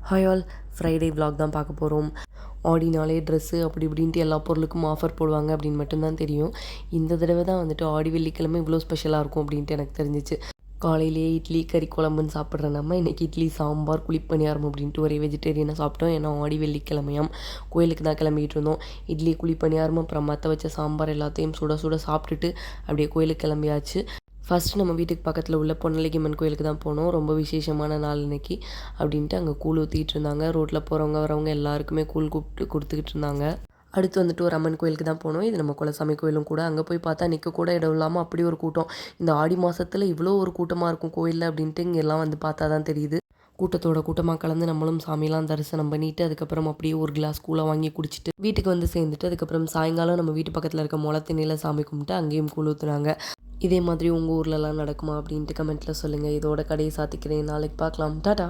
Hi all, Friday vlog தான் பார்க்க போகிறோம். ஆடினாலே ட்ரெஸ்ஸு அப்படி இப்படின்ட்டு எல்லா பொருளுக்கும் ஆஃபர் போடுவாங்க அப்படின்னு மட்டும்தான் தெரியும். இந்த தடவை தான் வந்துட்டு ஆடி வெள்ளிக்கிழமை இவ்வளோ ஸ்பெஷலாக இருக்கும் அப்படின்ட்டு எனக்கு தெரிஞ்சிச்சு. காலையிலேயே இட்லி கறி குழம்புன்னு சாப்பிட்ற நம்ம இன்றைக்கி இட்லி சாம்பார் குழிப்பணியாரம் அப்படின்ட்டு ஒரே வெஜிடேரியனாக சாப்பிட்டோம். ஏன்னா ஆடி வெள்ளிக்கிழமையாம் கோயிலுக்கு தான் கிளம்பிக்கிட்டு இருந்தோம். இட்லி குழிப்பணியாரம் அப்புறம் மற்ற வச்ச சாம்பார் எல்லாத்தையும் சுட சுட சாப்பிட்டுட்டு அப்படியே கோயிலுக்கு கிளம்பியாச்சு. ஃபஸ்ட்டு நம்ம வீட்டுக்கு பக்கத்தில் உள்ள பொன்னலிங்கம்மன் கோயிலுக்கு தான் போனோம். ரொம்ப விசேஷமான நாள் இன்னைக்கு அப்படின்ட்டு அங்கே கூழ் ஊற்றிட்டு இருந்தாங்க. ரோட்டில் போகிறவங்க வரவங்க எல்லாருக்குமே கூழ் கொடுத்துக்கிட்டு இருந்தாங்க. அடுத்து வந்துட்டு ஒரு அம்மன் கோயிலுக்கு தான் போனோம். இது நம்ம குலசாமி கோயிலும் கூட. அங்கே போய் பார்த்தா நிற்க கூட இடம் இல்லாமல் அப்படி ஒரு கூட்டம். இந்த ஆடி மாதத்தில் இவ்வளோ ஒரு கூட்டமாக இருக்கும் கோயிலில் அப்படின்ட்டு இங்கே எல்லாம் வந்து பார்த்தா தான் தெரியுது. கூட்டத்தோட கூட்டமாக கலந்து நம்மளும் சாமியெல்லாம் தரிசனம் பண்ணிவிட்டு அதுக்கப்புறம் அப்படியே ஒரு கிளாஸ் கூழை வாங்கி குடிச்சிட்டு வீட்டுக்கு வந்து சேர்ந்துட்டு அதுக்கப்புறம் சாயங்காலம் நம்ம வீட்டு பக்கத்தில் இருக்க முளத்தினில சாமி கும்பிட்டு அங்கேயும் கூழ் ஊற்றுனாங்க. இதே மாதிரி உங்கள் ஊர்லலாம் நடக்குமா அப்படின்ட்டு கமெண்ட்டில் சொல்லுங்கள். இதோட கடையை சாத்திக்கிறேன். நாளைக்கு பார்க்கலாம். டாடா.